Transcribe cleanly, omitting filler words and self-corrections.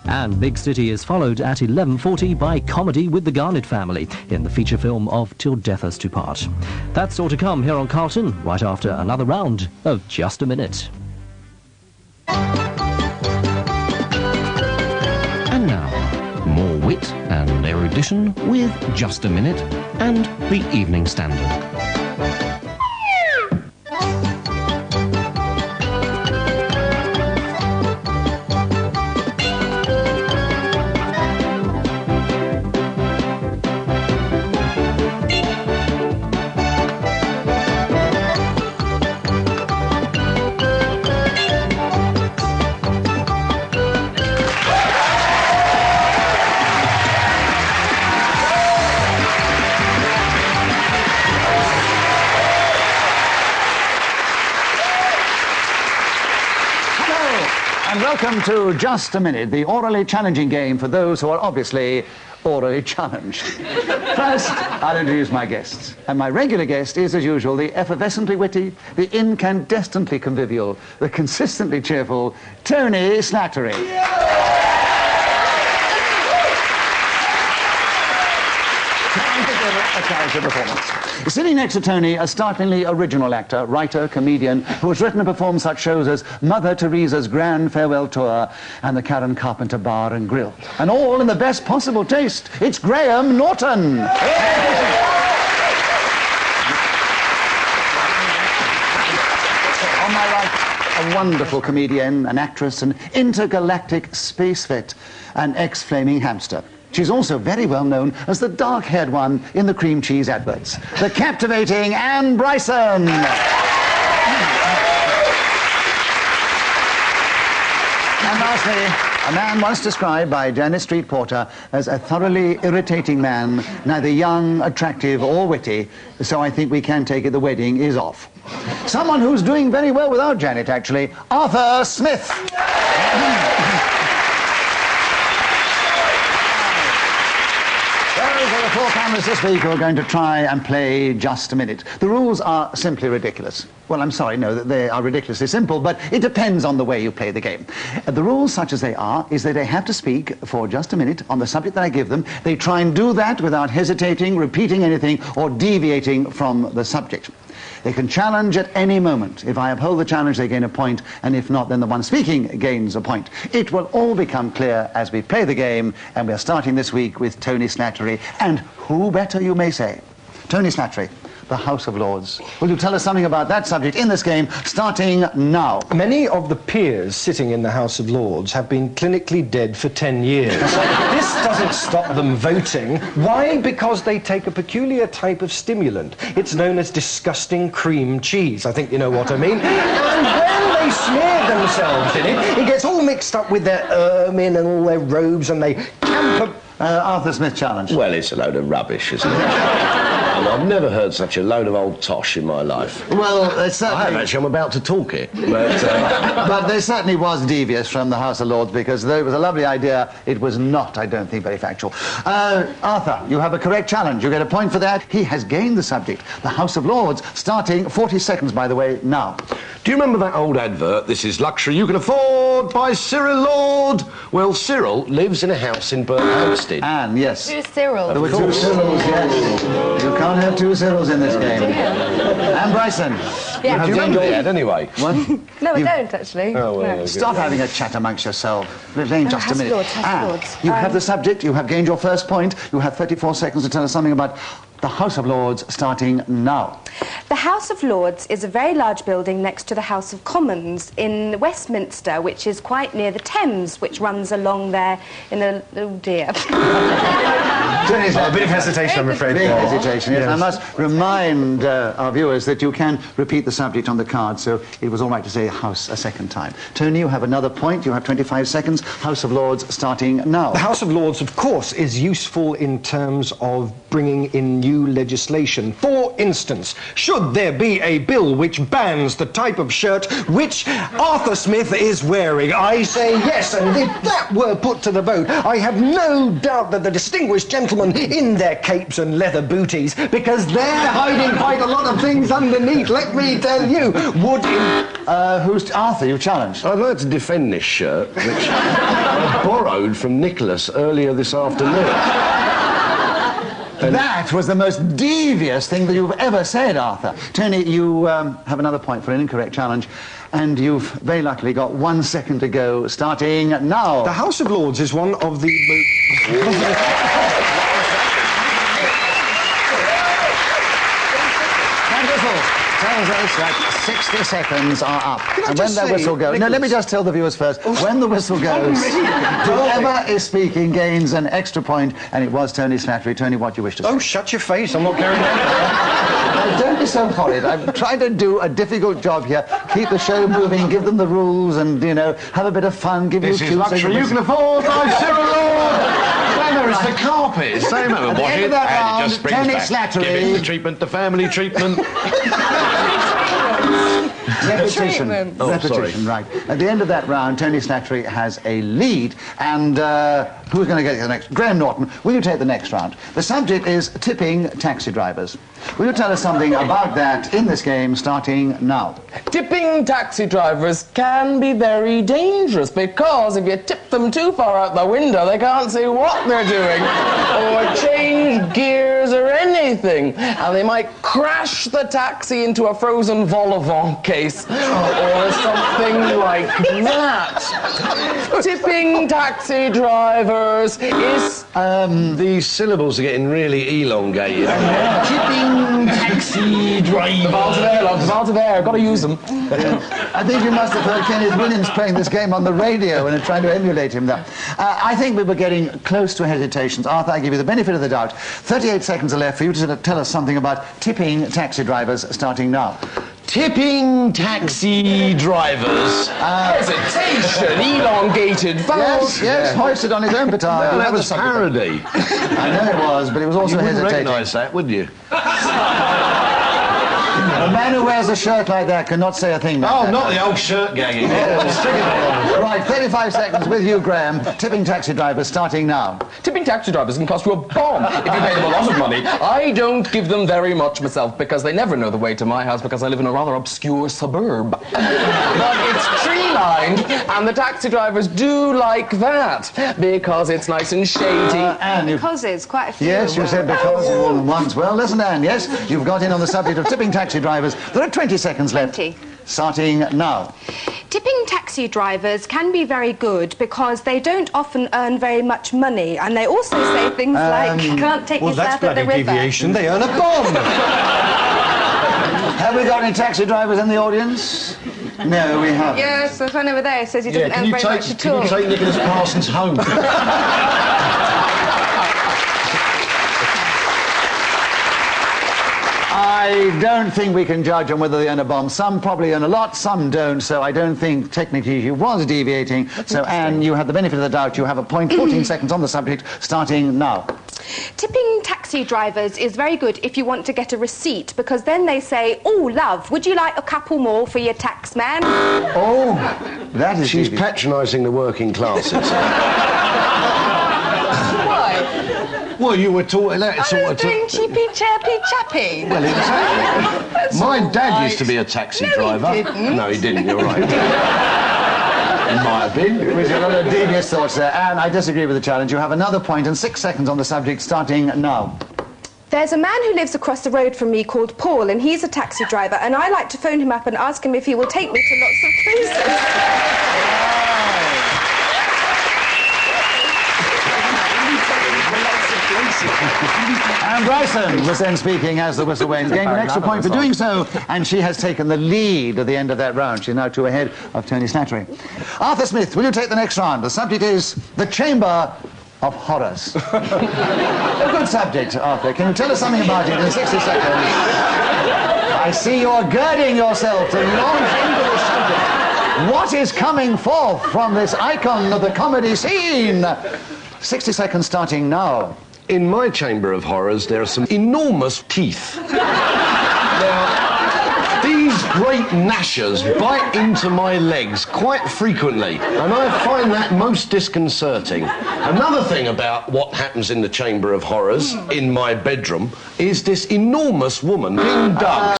And Big City is followed at 11:40 by Comedy with the Garnett Family in the feature film of Till Death Us Do Part. That's all to come here on Carlton, right after another round of Just a Minute. And now, more wit and erudition with Just a Minute and the Evening Standard. And welcome to Just a Minute, the orally challenging game for those who are obviously orally challenged. First, I'll introduce my guests. And my regular guest is, as usual, the effervescently witty, the incandescently convivial, the consistently cheerful Tony Slattery. A character performance. Sitting next to Tony, a startlingly original actor, writer, comedian, who has written and performed such shows as Mother Teresa's Grand Farewell Tour and the Karen Carpenter Bar and Grill. And all in the best possible taste. It's Graham Norton. On my right, a wonderful comedian, an actress, an intergalactic space vet, an ex-flaming hamster. She's also very well known as the dark-haired one in the cream cheese adverts. The captivating Anne Bryson. And lastly, a man once described by Janice Street Porter as a thoroughly irritating man, neither young, attractive, or witty, so I think we can take it the wedding is off. Someone who's doing very well without Janet, actually, Arthur Smith. The four cameras this week who are going to try and play Just a Minute. The rules are simply ridiculous. Well, I'm sorry, no, they are ridiculously simple, but it depends on the way you play the game. The rules, such as they are, is that they have to speak for just a minute on the subject that I give them. They try and do that without hesitating, repeating anything, or deviating from the subject. They can challenge at any moment. If I uphold the challenge, they gain a point, and if not, then the one speaking gains a point. It will all become clear as we play the game, and we're starting this week with Tony Slattery. And who better, you may say? Tony Slattery, the House of Lords. Will you tell us something about that subject in this game, starting now? Many of the peers sitting in the House of Lords have been clinically dead for 10 years. This doesn't stop them voting. Why? Because they take a peculiar type of stimulant. It's known as disgusting cream cheese. I think you know what I mean. And when they smear themselves in it, it gets all mixed up with their ermine and all their robes, and they camp... Arthur Smith challenge. Well, it's a load of rubbish, isn't it? And I've never heard such a load of old tosh in my life. Well, it's certainly... I have, actually. I'm about to talk it. But, but there certainly was devious from the House of Lords, because though it was a lovely idea, it was not, I don't think, very factual. Arthur, you have a correct challenge. You get a point for that. He has gained the subject. The House of Lords, starting 40 seconds, by the way, now. Do you remember that old advert, "This is luxury you can afford," by Cyril Lord? Well, Cyril lives in a house in Berkhamsted. Anne, yes. Two Cyrils. There were two Cyrils, yes. You can't have two Cyrils in this game. Anne Bryson. Yeah. Do you remember that, anyway? What? No, I don't, actually. Oh, well, no. Stop having a chat amongst yourself. We're playing just a minute. House of Lords. You have the subject. You have gained your first point. You have 34 seconds to tell us something about the House of Lords, starting now. The House of Lords is a very large building next to the House of Commons in Westminster, which is quite near the Thames, which runs along there in a... Oh, dear. A bit of hesitation, I'm afraid. Big hesitation, yes. I must remind our viewers that you can repeat the subject on the card, so it was all right to say House a second time. Tony, you have another point. You have 25 seconds. House of Lords, starting now. The House of Lords, of course, is useful in terms of bringing in new new legislation. For instance, should there be a bill which bans the type of shirt which Arthur Smith is wearing? I say yes, and if that were put to the vote, I have no doubt that the distinguished gentlemen in their capes and leather booties, because they're hiding quite a lot of things underneath, let me tell you, would... Who's Arthur? You challenged. I'd like to defend this shirt, which I borrowed from Nicholas earlier this afternoon. That was the most devious thing that you've ever said, Arthur. Tony, you have another point for an incorrect challenge, and you've very luckily got 1 second to go, starting now. The House of Lords is one of the... Tells us that 60 seconds are up. And when that whistle goes... Nicholas. No, let me just tell the viewers first. When the whistle goes, whoever is speaking gains an extra point, and it was Tony Slattery. Tony, what do you wish to say? Oh, shut your face, I'm not carrying on. Don't be so horrid. I'm trying to do a difficult job here. Keep the show moving, give them the rules, and, you know, have a bit of fun, give This you... is luxury you can afford by Cyril Lord. It's the carpet. Same over. At the end of that round, Tony Slattery... Give it the treatment, the family treatment. Repetition. Oh, Repetition, sorry. right. At the end of that round, Tony Slattery has a lead, and who's going to get the next? Graham Norton, will you take the next round? The subject is tipping taxi drivers. Will you tell us something about that in this game, starting now? Tipping taxi drivers can be very dangerous because if you tip them too far out the window, they can't see what they're doing or change gears or anything. And they might crash the taxi into a frozen vol au vent case or something like that. Tipping taxi drivers is... These syllables are getting really elongated. Tipping taxi drivers. The valves of air, love, the valves of air. Got to use them. I think you must have heard Kenneth Williams playing this game on the radio and trying to emulate him there. I think we were getting close to hesitations. Arthur, I give you the benefit of the doubt. 38 seconds are left for you to tell us something about tipping taxi drivers, starting now. Tipping taxi drivers. Hesitation, elongated valves. Yes, hoisted on his own petard. Well, that was parody. I know it was, but it was also You wouldn't hesitating. recognise that, would you? A man who wears a shirt like that cannot say a thing like that. Oh, not the old shirt gagging. Right, 35 seconds with you, Graham. Tipping taxi drivers, starting now. Tipping taxi drivers can cost you a bomb if you pay them a lot of money. I don't give them very much myself because they never know the way to my house because I live in a rather obscure suburb. But it's tree-lined and the taxi drivers do like that because it's nice and shady. Anne, Because it's quite a few. yes, you said because more than once. Well, listen, Anne, yes, you've got in on the subject of tipping taxi drivers. There are 20 seconds left. 20. Starting now. Tipping taxi drivers can be very good because they don't often earn very much money, and they also say things like, can't take Well, that's yourself at the bloody river. deviation. They earn a bomb. Have we got any taxi drivers in the audience? No, we haven't. Yes, there's one over there who says he doesn't earn very much at all. Can you take Nicholas Parsons home? I don't think we can judge on whether they earn a bomb. Some probably earn a lot, some don't, so I don't think technically she was deviating. So, Anne, you have the benefit of the doubt. You have a point, 14 seconds on the subject, starting now. Tipping taxi drivers is very good if you want to get a receipt, because then they say, oh, love, would you like a couple more for your tax man? Oh, that is She's devious. patronising the working classes. Why? Well, you were talking that I sort was of... doing cheapy, chirpy, chappy. Well, exactly. My dad used to be a taxi driver. he didn't. No, he didn't, you're right. He might have been. We've got a lot of devious thoughts there. Anne, I disagree with the challenge. You have another point and 6 seconds on the subject, starting now. There's a man who lives across the road from me called Paul, and he's a taxi driver, and I like to phone him up and ask him if he will take me to lots of places. Anne Bryson was then speaking as the whistle went, gained an extra point for doing so, and she has taken the lead at the end of that round. She's now 2 ahead of Tony Slattery. Arthur Smith, will you take the next round? The subject is the Chamber of Horrors. A good subject, Arthur. Can you tell us something about it in 60 seconds? I see you're girding yourself to launch into the subject. What is coming forth from this icon of the comedy scene? 60 seconds starting now. In my chamber of horrors, there are some enormous teeth. Now, these great gnashers bite into my legs quite frequently, and I find that most disconcerting. Another thing about what happens in the chamber of horrors, in my bedroom, is this enormous woman being dug.